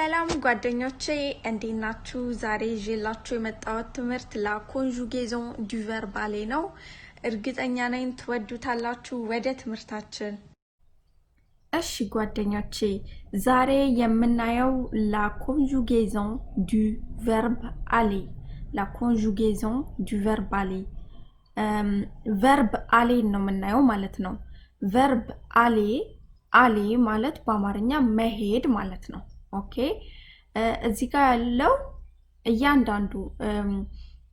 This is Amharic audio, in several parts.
ሰላም ጓደኞቼ እንዴት ናችሁ? ዛሬ ይዤላችሁ የመጣሁት ትምህርት ላ conjugaison du verbe aller ነው። እርግጠኛ ነኝ ትወዱታላችሁ። ወደ ትምህርታችን። እሺ ጓደኞቼ ዛሬ የምናየው ላ conjugaison du verbe aller la conjugaison du verbe aller verbe aller ነው የምናየው ማለት ነው። verbe aller aller ማለት በአማርኛ መሄድ ማለት ነው። ኦኬ እዚህ ጋር ያለው እያንዳንዱ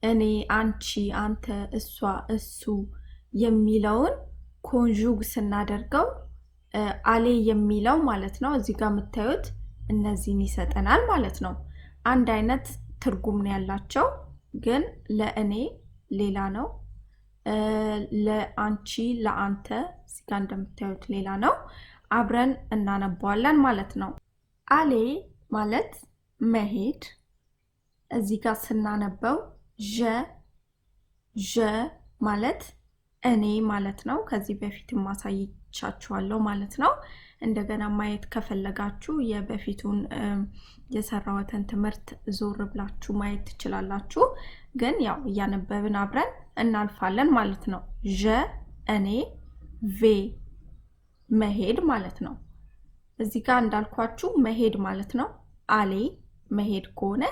እኔ አንቺ አንተ እሷ እሱ የሚለውን ኮንጁግ ስናደርገው አሌ የሚለው ማለት ነው እዚህ ጋር የምታዩት እነዚህን ይሰጠናል ማለት ነው። አንድ አይነት ትርጉም ነው ያላቸው ግን ለእኔ ሌላ ነው ለአንቺ ለአንተ እዚህ ጋር እንደምታዩት ሌላ ነው። አብረን እናነባዋለን ማለት ነው። አሌ ማለት መሄድ እዚህ ጋር ስናነበው ጀ ማለት እኔ ማለት ነው። ከዚህ በፊት ማሳይቻችኋለሁ ማለት ነው። እንደገና ማየት ከፈለጋችሁ የበፊቱን የሰራሁትን ትምህርት ዞር ብላችሁ ማየት ትችላላችሁ። ግን ያው እያነበብን አብረን እናልፋለን ማለት ነው። እኔ ቬ መሄድ ማለት ነው። እዚህ ጋር እንዳልኳችሁ መሄድ ማለት ነው። አሌ መሄድ ከሆነ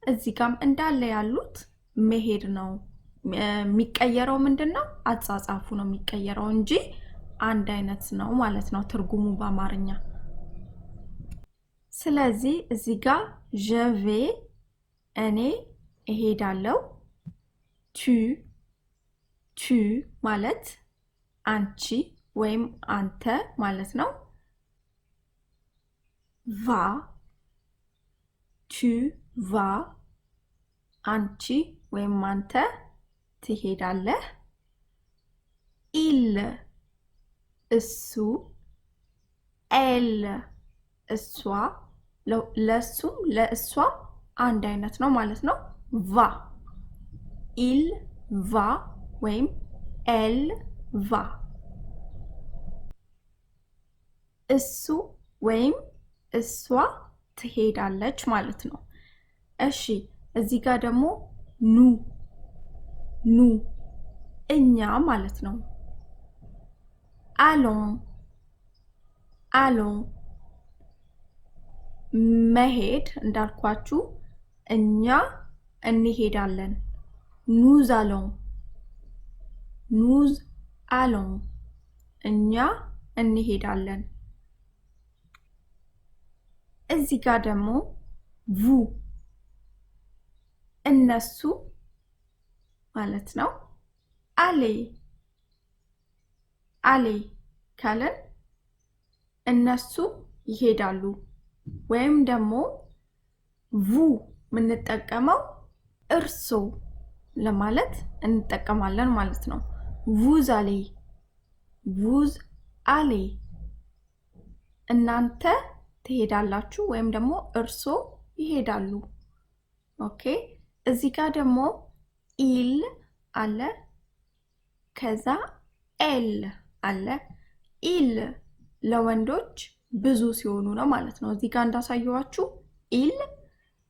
እዚህ ጋርም እንዳለ ያሉት መሄድ ነው። የሚቀየረው ምንድነው? አጻጻፉ ነው የሚቀየረው እንጂ አንድ አይነት ነው ማለት ነው ትርጉሙ በአማርኛ። ስለዚህ እዚህ ጋር ጀቬ እኔ እሄዳለሁ። ቱ ማለት አንቺ ወይም አንተ ማለት ነው። va tu vas አንቺ ወይም አንተ ትሄዳለህ። il እሱ elle እሷ ለሱም ለእሷ አንድ አይነት ነው ማለት ነው። va il va ወይም elle va እሱ ወይም እሷ ትሄዳለች ማለት ነው። እሺ እዚህ ጋር ደግሞ ኑ እኛ ማለት ነው። allons መሄድ እንዳልኳችሁ እኛ እንሄዳለን። nous allons እኛ እንሄዳለን። እዚህ ጋር ደግሞ vous እነሱ ማለት ነው። allez ካለን እነሱ ይሄዳሉ ወይም ደግሞ vous የምንጠቀመው እርሶ ለማለት እንጠቀማለን ማለት ነው። vous allez እናንተ ትሄዳላችሁ ወይም ደግሞ እርሶ ይሄዳሉ። ኦኬ እዚህ ጋር ደግሞ il አለ ከዛ elle አለ። il ለወንዶች ብዙ ሲሆኑ ነው ማለት ነው። እዚህ ጋር እንዳሳየዋችሁ il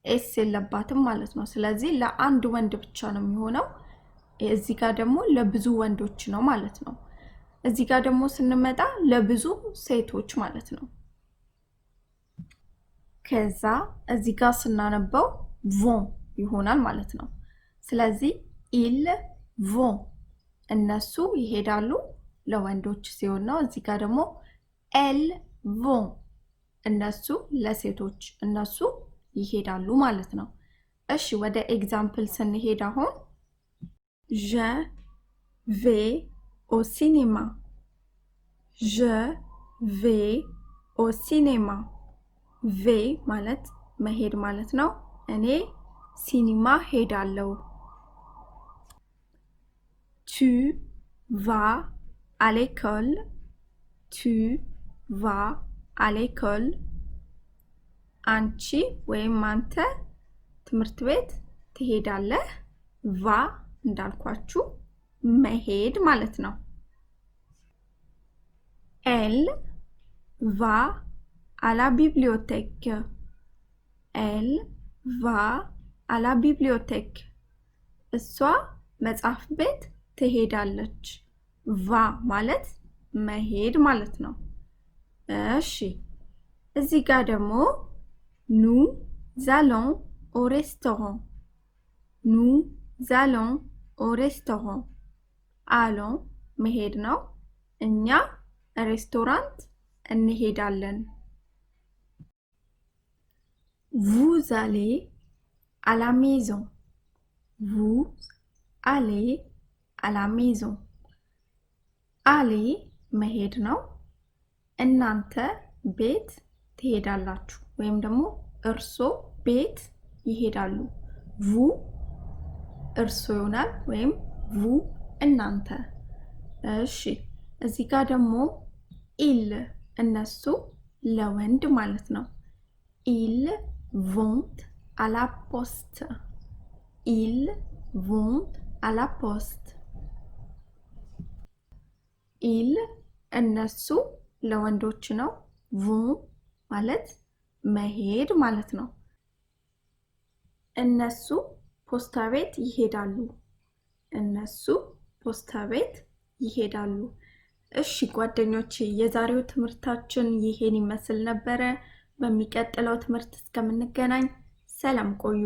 ኤስ የለባትም ማለት ነው። ስለዚህ ለአንድ ወንድ ብቻ ነው የሚሆነው። እዚህ ጋር ደግሞ ለብዙ ወንዶች ነው ማለት ነው። እዚህ ጋር ደግሞ ስንመጣ ለብዙ ሴቶች ማለት ነው። ከዛ እዚህ ጋር ስናነበው vont ይሆናል ማለት ነው። ስለዚህ ils vont እነሱ ይሄዳሉ ለወንዶች ሲሆን ነው። እዚህ ጋር ደግሞ elles vont እነሱ ለሴቶች እነሱ ይሄዳሉ ማለት ነው። እሺ ወደ ኤግዛምፕል ስንሄድ አሁን je vais au cinéma ቬ ማለት መሄድ ማለት ነው። እኔ ሲኒማ ሄዳለሁ። tu vas à l'école አንቺ ወይም አንተ ትምህርት ቤት ትሄዳለህ። va እንዳልኳችሁ መሄድ ማለት ነው። elle va à la bibliothèque. ኤል ቫ አላ ቢብሊዮቴክ እሷ መጽሐፍ ቤት ትሄዳለች። ቫ ማለት መሄድ ማለት ነው። እሺ እዚህ ጋር ደግሞ ኑ ዛሎን ኦ ሬስቶራንት ኑ ዛሎን ኦ ሬስቶራንት አሎን መሄድ ነው። እኛ ሬስቶራንት እንሄዳለን። vous allez à la maison vous allez à la maison aller መሄድ ነው። እናንተ ቤት ትሄዳላችሁ ወይም ደግሞ እርሶ ቤት ይሄዳሉ። vous እርሶ ይሆናል ወይም vous እናንተ። እሺ እዚህ ጋር ደግሞ ils እነሱ ለወንድ ማለት ነው። ils vont à la poste ils vont à la poste ils እነሱ ለወንዶች ነው። vont ማለት መሄድ ማለት ነው። እነሱ ፖስታ ቤት ይሄዳሉ። እነሱ ፖስታ ቤት ይሄዳሉ። እሺ ጓደኞቼ የዛሬው ትምህርታችን ይሄን ይመስል ነበረ። በሚቀጥለው ትምህርት እስከምንገናኝ ሰላም ቆዩ።